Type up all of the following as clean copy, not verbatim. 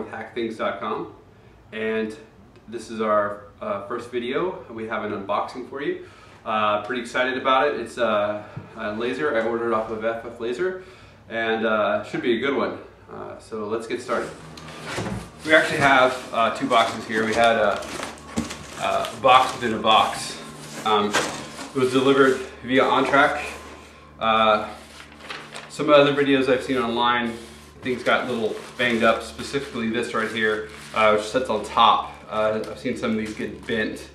with hackthings.com, and this is our first video. We have an unboxing for you. Pretty excited about it. It's a laser. I ordered off of FF Laser, and should be a good one. So let's get started. We actually have two boxes here. We had a box within a box. It was delivered via OnTrack. Some other videos I've seen online, things got a little banged up, specifically this right here, which sits on top. I've seen some of these get bent,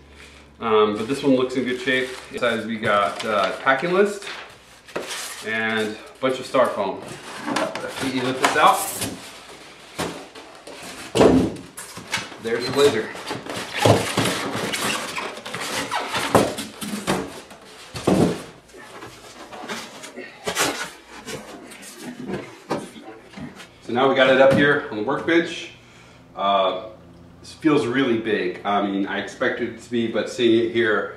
but this one looks in good shape. Inside we got packing list and a bunch of styrofoam. You lift this out. There's the laser. So now we got it up here on the workbench. This feels really big. I mean, I expected it to be, but seeing it here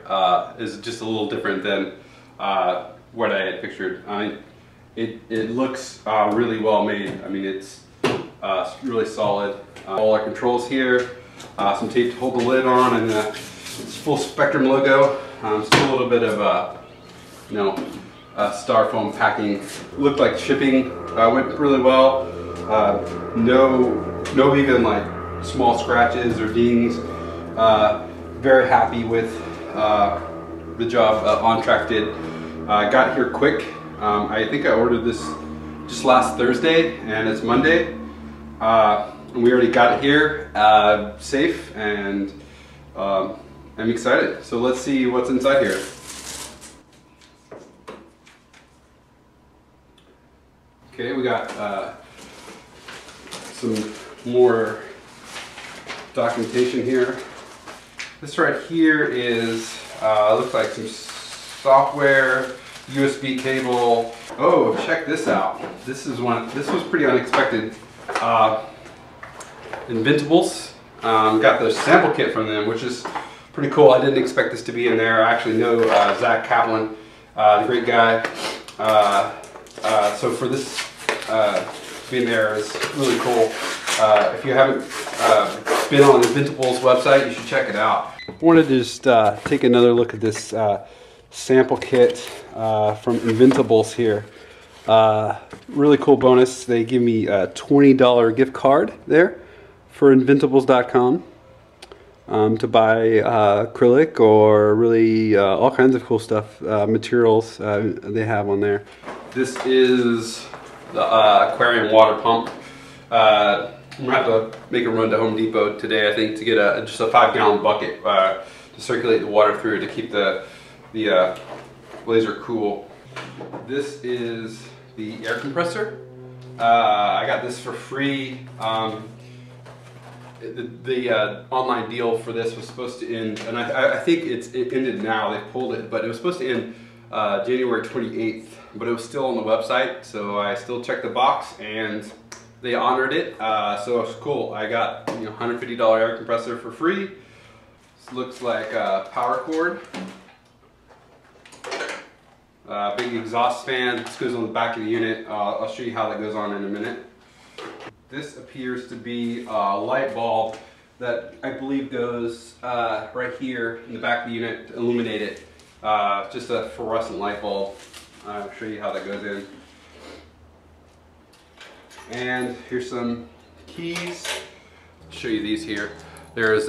is just a little different than what I had pictured. I mean, it looks really well made. I mean, it's really solid. All our controls here, some tape to hold the lid on, and it's full Spectrum logo. Still a little bit of styrofoam packing. Looked like shipping went really well. No even like small scratches or dings. Very happy with the job OnTrack did. Got here quick. I think I ordered this just last Thursday, and it's Monday. And we already got it here safe, and I'm excited. So let's see what's inside here. Okay, we got some more documentation here. This right here is looks like some software, USB cable. Oh, check this out. This was pretty unexpected. Inventables. Got the sample kit from them, which is pretty cool. I didn't expect this to be in there. I actually know Zach Kaplan, the great guy. So for this being there is really cool. If you haven't been on Inventables website, you should check it out. I wanted to just take another look at this sample kit from Inventables here. Really cool bonus. They give me a $20 gift card there for inventables.com to buy acrylic or really all kinds of cool stuff, materials they have on there. This is the aquarium water pump. I'm gonna have to make a run to Home Depot today, I think, to get just a 5-gallon bucket to circulate the water through to keep the laser cool. This is the air compressor. I got this for free. The online deal for this was supposed to end, and I think it ended now. They pulled it, but it was supposed to end January 28th, but it was still on the website, so I still checked the box, and they honored it. So it's cool. I got $150 air compressor for free. This looks like a power cord. Big exhaust fan. This goes on the back of the unit. I'll show you how that goes on in a minute. This appears to be a light bulb that I believe goes right here in the back of the unit to illuminate it. Just a fluorescent light bulb. I'll show you how that goes in. And here's some keys. I'll show you these here. There's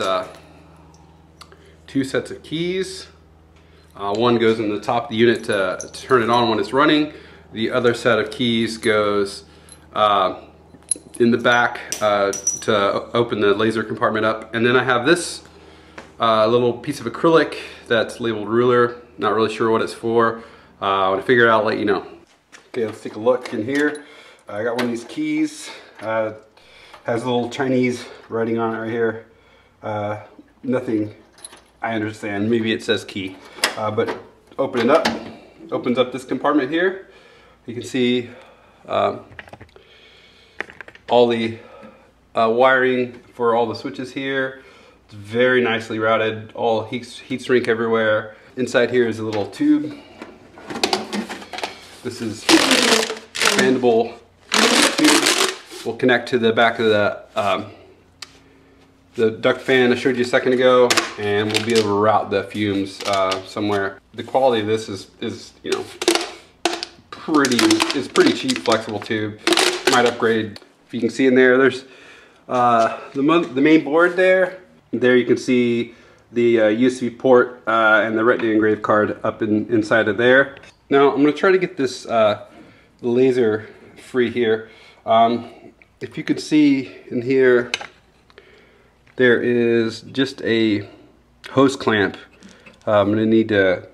2 sets of keys. One goes in the top of the unit to turn it on when it's running. The other set of keys goes in the back to open the laser compartment up. And then I have this little piece of acrylic that's labeled ruler. Not really sure what it's for. When I figure it out, I'll let you know. Okay, let's take a look in here. I got one of these keys. Has a little Chinese writing on it right here. Nothing I understand. Maybe it says key. But open it up. Opens up this compartment here. You can see all the wiring for all the switches here. It's very nicely routed. All heat shrink everywhere. Inside here is a little tube. This is expandable tube. Will connect to the back of the the duct fan I showed you a second ago, and we'll be able to route the fumes somewhere. The quality of this is you know, pretty cheap, flexible tube. Might upgrade. If you can see in there, there's the main board there. There you can see the USB port and the retina engraved card up inside of there. Now I'm going to try to get this laser free here. If you could see in here, there is just a hose clamp. I'm going to need to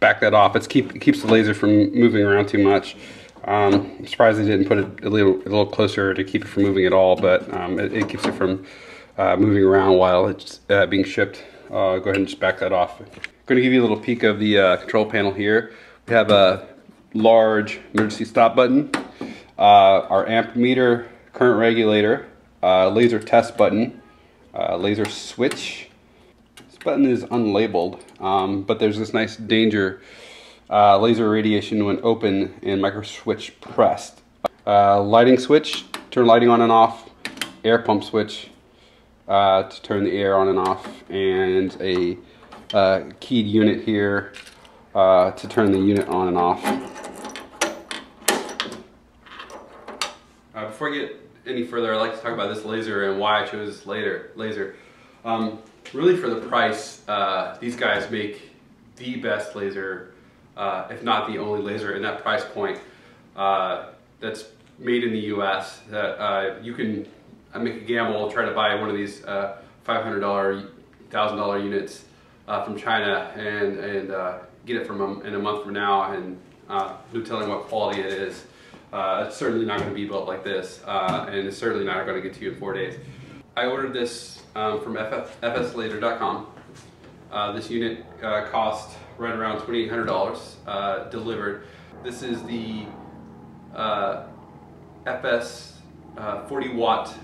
back that off. It keeps the laser from moving around too much. I'm surprised they didn't put it a little closer to keep it from moving at all, but it keeps it from moving around while it's being shipped. Go ahead and just back that off. I'm going to give you a little peek of the control panel here. We have a large emergency stop button, our amp meter, current regulator, laser test button, laser switch. This button is unlabeled, but there's this nice danger laser irradiation when open and micro switch pressed. Lighting switch, turn lighting on and off. Air pump switch to turn the air on and off, and a keyed unit here to turn the unit on and off. Before I get any further, I'd like to talk about this laser and why I chose this laser. Really, for the price, these guys make the best laser, if not the only laser in that price point that's made in the US. That you can make a gamble, try to buy one of these $500, $1,000 units from China and get it from them in a month from now, and no telling what quality it is. It's certainly not going to be built like this, and it's certainly not going to get to you in 4 days. I ordered this from fslaser.com. This unit cost right around $2,800 delivered. This is the FS 40 watt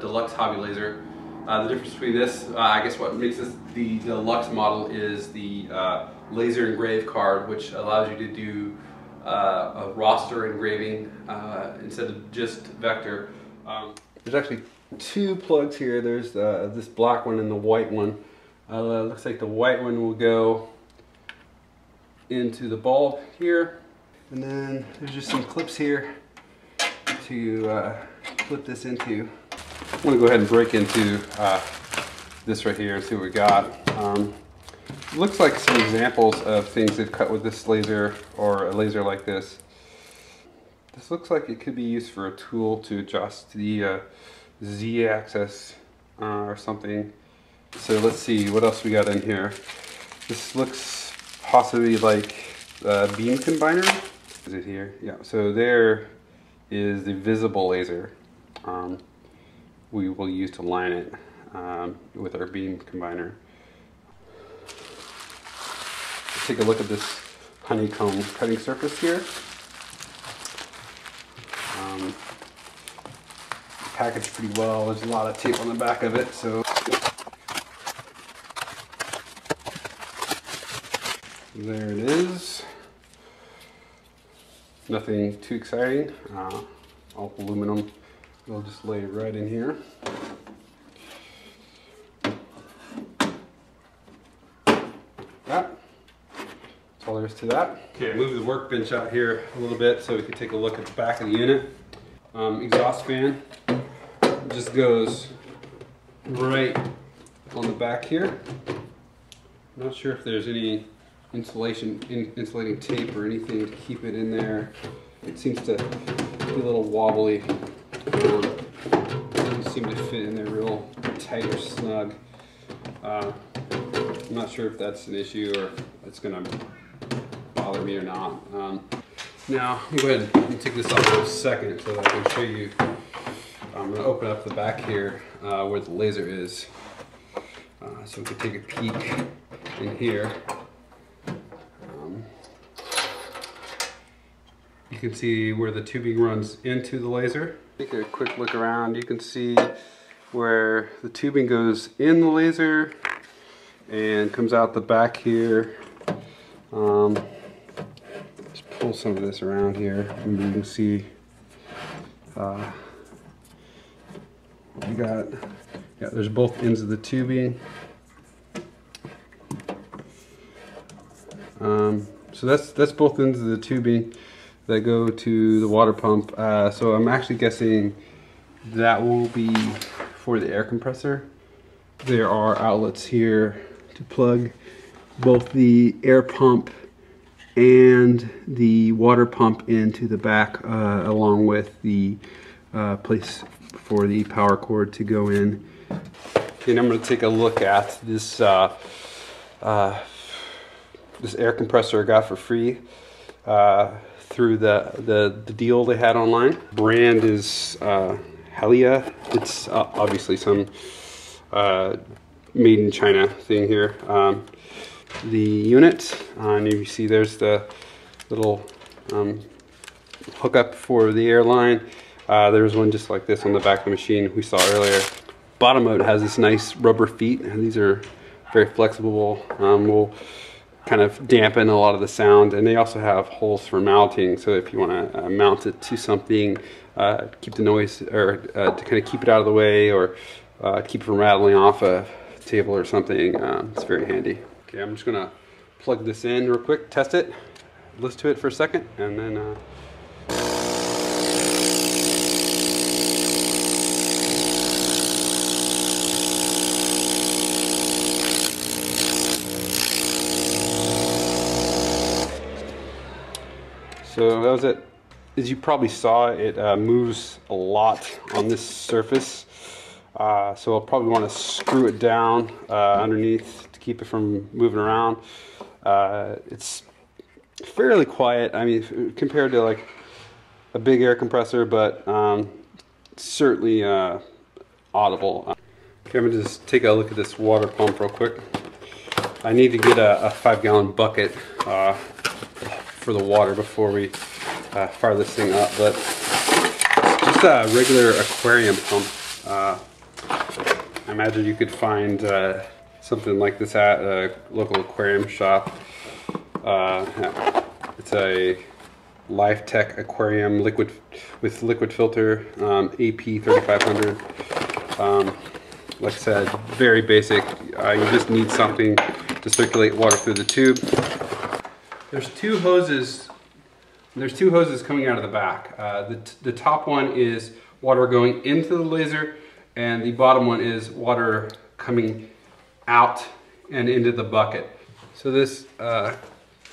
deluxe hobby laser. The difference between this, I guess what makes this the deluxe model is the laser engraved card, which allows you to do a raster engraving instead of just vector. There's actually two plugs here. There's this black one and the white one. Looks like the white one will go into the bulb here, and then there's just some clips here to clip this into. I'm going to go ahead and break into this right here and see what we got. Looks like some examples of things they've cut with this laser, or a laser like this. This looks like it could be used for a tool to adjust the Z-axis or something. So let's see what else we got in here. This looks possibly like a beam combiner. Is it here? Yeah, so there is the visible laser we will use to line it with our beam combiner. Let's take a look at this honeycomb cutting surface here. Packaged pretty well. There's a lot of tape on the back of it, so there it is. Nothing too exciting. All aluminum. We'll just lay it right in here. That's all there is to that. Okay, move the workbench out here a little bit so we can take a look at the back of the unit. Exhaust fan just goes right on the back here. I'm not sure if there's any insulating tape or anything to keep it in there. It seems to be a little wobbly. Doesn't seem to fit in there real tight or snug. I'm not sure if that's an issue or if it's going to bother me or not. Now, I'm going to go ahead and take this off for a second so that I can show you. I'm going to open up the back here where the laser is, so we can take a peek in here. You can see where the tubing runs into the laser. Take a quick look around. You can see where the tubing goes in the laser and comes out the back here. Just pull some of this around here, and you can see what we got Yeah, there's both ends of the tubing. So that's both ends of the tubing that go to the water pump. So I'm actually guessing that will be for the air compressor. There are outlets here to plug both the air pump and the water pump into the back, along with the place for the power cord to go in. Okay, and I'm going to take a look at this this air compressor I got for free through the deal they had online. Brand is Helia. It's obviously some made in China thing here. The unit, and you see there's the little hookup for the airline. There's one just like this on the back of the machine we saw earlier. Bottom of it has this nice rubber feet, and these are very flexible. Will kind of dampen a lot of the sound, and they also have holes for mounting, so if you want to mount it to something, keep the noise, or to kind of keep it out of the way, or keep it from rattling off a table or something, it's very handy. Okay, I'm just gonna plug this in real quick, test it, listen to it for a second, and then so that was it. As you probably saw, it moves a lot on this surface. So I'll probably want to screw it down underneath to keep it from moving around. It's fairly quiet, I mean, compared to like a big air compressor, but certainly audible. Okay, I'm gonna just take a look at this water pump real quick. I need to get a 5-gallon bucket for the water before we fire this thing up, but just a regular aquarium pump. I imagine you could find something like this at a local aquarium shop. It's a LifeTech aquarium liquid with liquid filter, AP 3500. Like I said, very basic. You just need something to circulate water through the tube. There's two hoses coming out of the back. The top one is water going into the laser, and the bottom one is water coming out and into the bucket. So this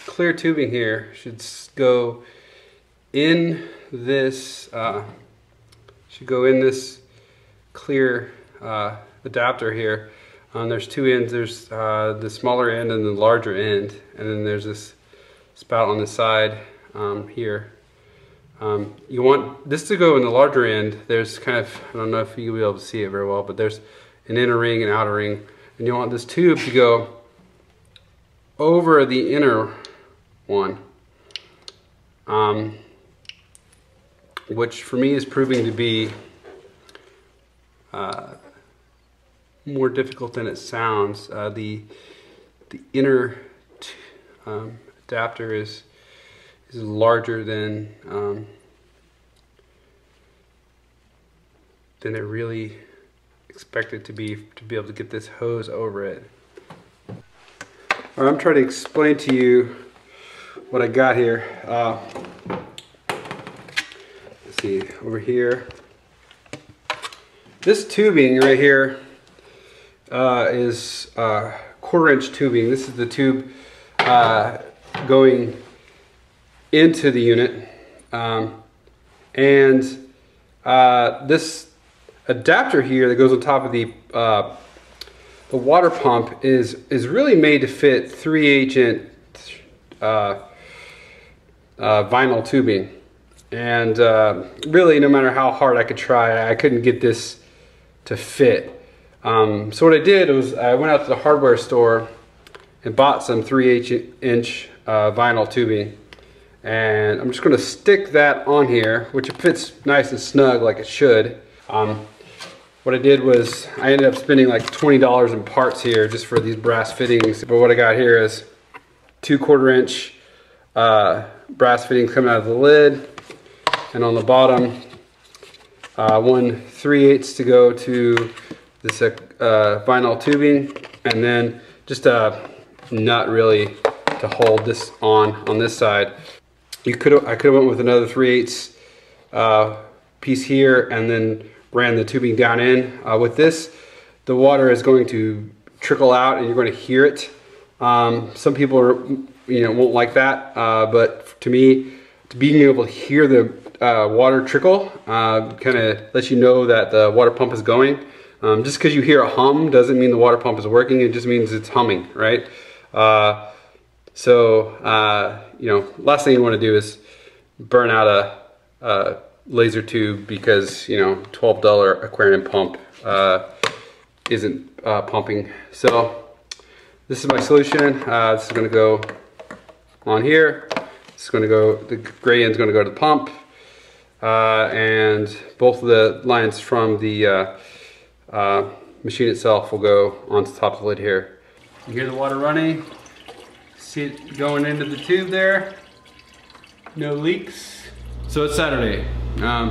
clear tubing here should go in this clear adapter here. There's two ends. There's the smaller end and the larger end, and then there's this spout on the side here. You want this to go in the larger end. There's kind of, I don't know if you'll be able to see it very well, but there's an inner ring and outer ring, and you want this tube to go over the inner one, which for me is proving to be more difficult than it sounds. The inner adapter is larger than it really expected to be able to get this hose over it. All right, I'm trying to explain to you what I got here. Let's see, over here. This tubing right here is 1/4-inch tubing. This is the tube going into the unit, and this adapter here that goes on top of the water pump is really made to fit 3/8-inch vinyl tubing, and really no matter how hard I could try, I couldn't get this to fit. So what I did was I went out to the hardware store and bought some 3/8-inch vinyl tubing, and I'm just going to stick that on here, which it fits nice and snug like it should. What I did was I ended up spending like $20 in parts here just for these brass fittings, but what I got here is 2 1/4-inch brass fittings coming out of the lid, and on the bottom 1 3/8 to go to this vinyl tubing, and then just a nut really to hold this on this side. I could have went with another 3/8 piece here and then ran the tubing down in. With this, the water is going to trickle out and you're going to hear it. Some people won't like that, but to me, being able to hear the water trickle kind of lets you know that the water pump is going. Just because you hear a hum doesn't mean the water pump is working. It just means it's humming, right? Last thing you want to do is burn out a laser tube because $12 aquarium pump isn't pumping. So this is my solution. This is going to go on here. This is going to go. The gray end is going to go to the pump, and both of the lines from the machine itself will go onto the top of the lid here. You hear the water running. See it going into the tube there. No leaks. So it's Saturday,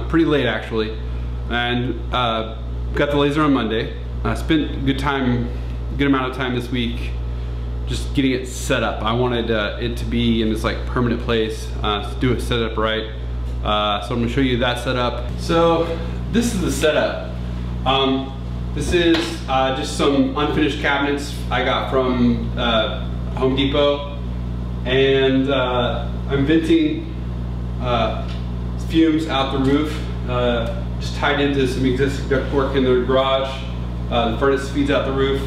pretty late actually, and got the laser on Monday. I spent a good amount of time this week just getting it set up. I wanted it to be in this like permanent place, to do it set up right. So I'm gonna show you that setup. So this is the setup. This is just some unfinished cabinets I got from Home Depot, and I'm venting fumes out the roof, just tied into some existing ductwork in the garage. The furnace feeds out the roof,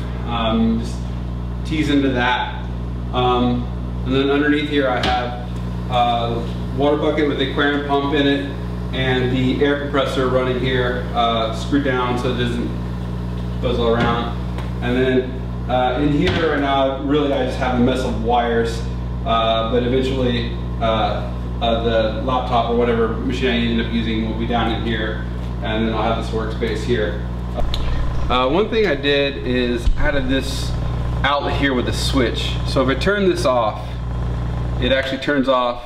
just tees into that. And then underneath here I have a water bucket with the aquarium pump in it, and the air compressor running here, screwed down so it doesn't buzz all around. And then in here right now, really I just have a mess of wires, but eventually the laptop or whatever machine I end up using will be down in here, and then I'll have this workspace here. One thing I did is added this outlet here with a switch. So if I turn this off, it actually turns off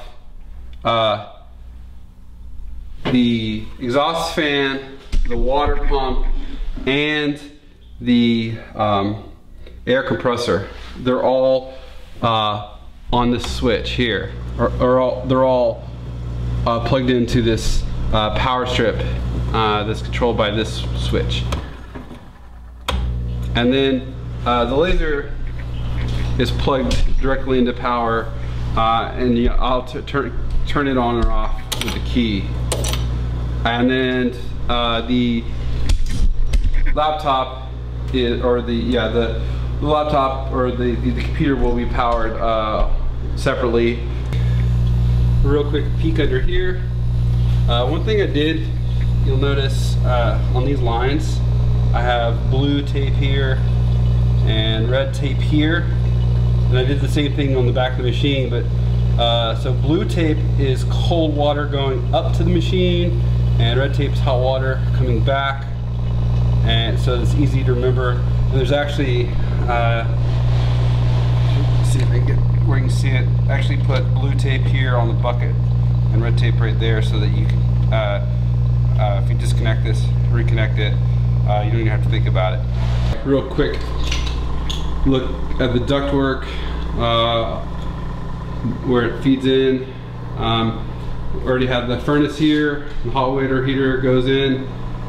the exhaust fan, the water pump, and the air compressor. They're all on this switch here. They're all plugged into this power strip that's controlled by this switch. And then the laser is plugged directly into power, and I'll turn it on or off with the key. And then the laptop the laptop or the computer will be powered separately. Real quick peek under here. One thing I did, you'll notice on these lines, I have blue tape here and red tape here, and I did the same thing on the back of the machine. But so blue tape is cold water going up to the machine, and red tape is hot water coming back, and so it's easy to remember. And there's actually see if I can get where you can see it. I actually put blue tape here on the bucket and red tape right there, so that you can if you disconnect this, reconnect it, you don't even have to think about it. Real quick look at the ductwork, where it feeds in. Already have the furnace here, the hot water heater goes in,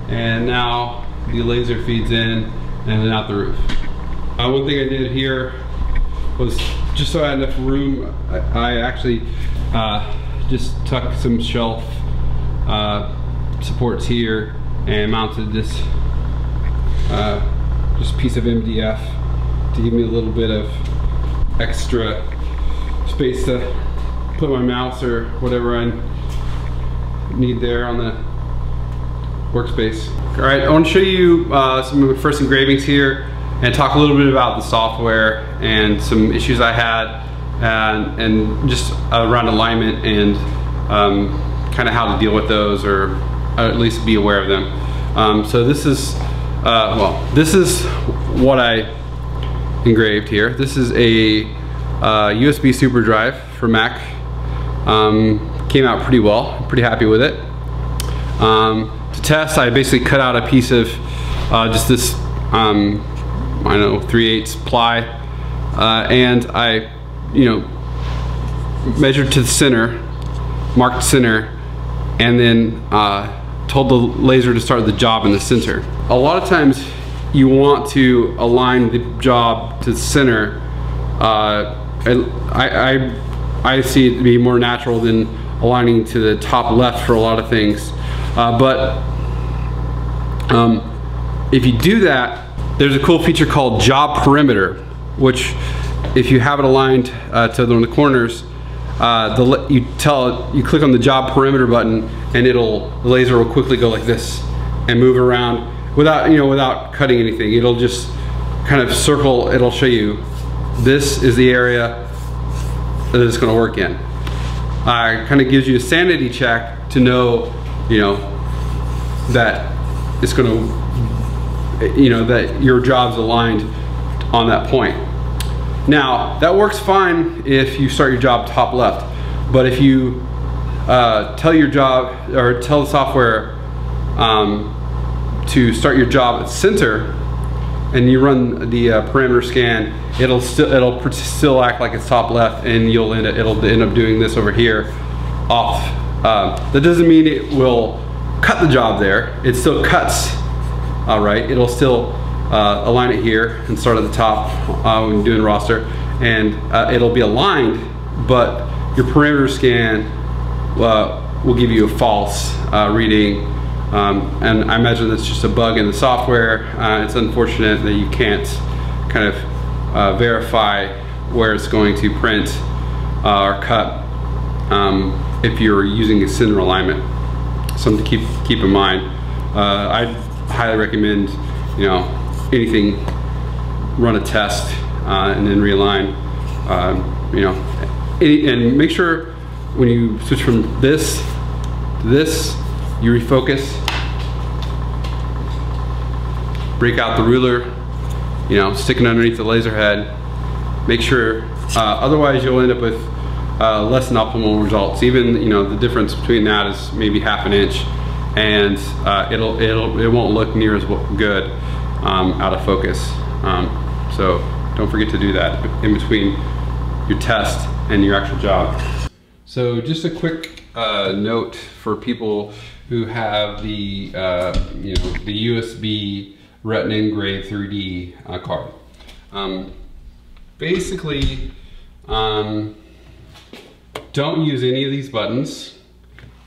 and now the laser feeds in and then out the roof. One thing I did here was, just so I had enough room, I actually just tucked some shelf supports here and mounted this just piece of MDF to give me a little bit of extra space to put my mouse or whatever I need there on the workspace. All right, I want to show you some of my first engravings here and talk a little bit about the software and some issues I had, and just around alignment and kind of how to deal with those, or at least be aware of them. So this is this is what I engraved here. This is a USB super drive for Mac. Came out pretty well, pretty happy with it. To test, I basically cut out a piece of just this I don't know, 3/8 ply, and I, measured to the center, marked center, and then told the laser to start the job in the center. A lot of times you want to align the job to the center. I see it to be more natural than aligning to the top left for a lot of things. But if you do that, there's a cool feature called job perimeter, which if you have it aligned to one of the corners, you click on the job perimeter button, and the laser will quickly go like this and move around without cutting anything. It'll just kind of circle. It'll show you this is the area that it's going to work in. Kind of gives you a sanity check to know, that it's going to, that your job's aligned on that point. Now, that works fine if you start your job top left, but if you tell your job, or tell the software to start your job at center, and you run the parameter scan, it'll still act like it's top left, and it'll end up doing this over here off. That doesn't mean it will cut the job there. It still cuts, all right. It'll still align it here and start at the top when you're doing roster, and it'll be aligned, but your parameter scan will give you a false reading. And I imagine that's just a bug in the software. It's unfortunate that you can't kind of verify where it's going to print or cut if you're using a center alignment. Something to keep in mind. I'd highly recommend, anything, run a test and then realign. And make sure when you switch from this to this, you refocus, break out the ruler, stick it underneath the laser head. Make sure, otherwise you'll end up with less than optimal results. Even the difference between that is maybe half an inch, and it won't look near as good out of focus. So don't forget to do that in between your test and your actual job. So just a quick note for people who have the the USB Retina Engraved 3D card. Basically, don't use any of these buttons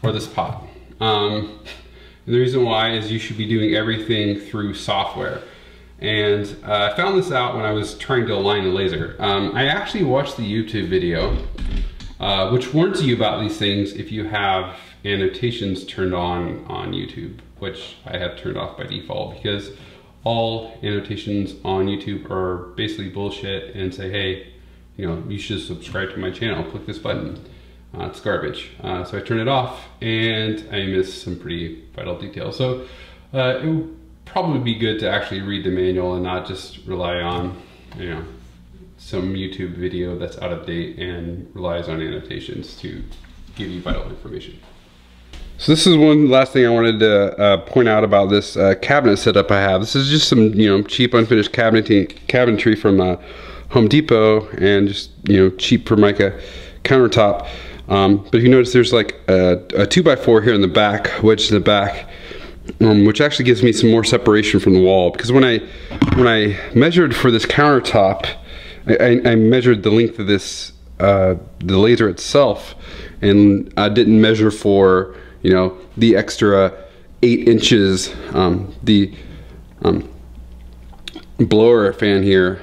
or this pot. And the reason why is you should be doing everything through software. And I found this out when I was trying to align the laser. I actually watched the YouTube video, which warns you about these things if you have annotations turned on YouTube, which I have turned off by default, because all annotations on YouTube are basically bullshit and say, hey, you should subscribe to my channel, click this button. It's garbage. So I turned it off, and I missed some pretty vital details. So it would probably be good to actually read the manual and not just rely on, some YouTube video that's out of date and relies on annotations to give you vital information. So this is one last thing I wanted to point out about this cabinet setup I have. This is just some cheap unfinished cabinetry from Home Depot, and just cheap Formica countertop. But if you notice, there's like a 2x4 here in the back, wedged in the back, which actually gives me some more separation from the wall. Because when I measured for this countertop, I measured the length of this the laser itself, and I didn't measure for the extra 8 inches the blower fan here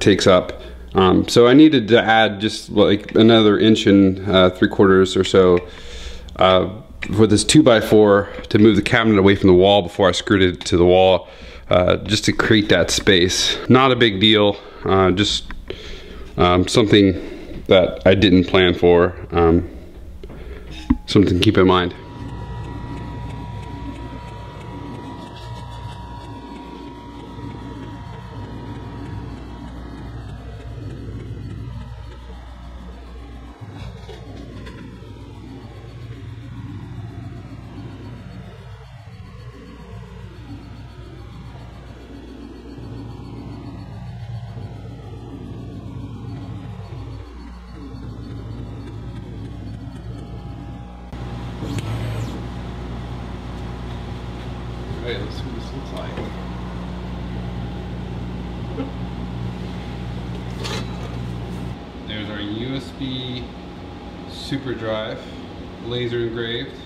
takes up. So I needed to add just like another 1 3/4 inches or so for this 2x4 to move the cabinet away from the wall before I screwed it to the wall, just to create that space. Not a big deal, just something that I didn't plan for, something to keep in mind. Alright, let's see what this looks like. There's our USB super drive, laser engraved.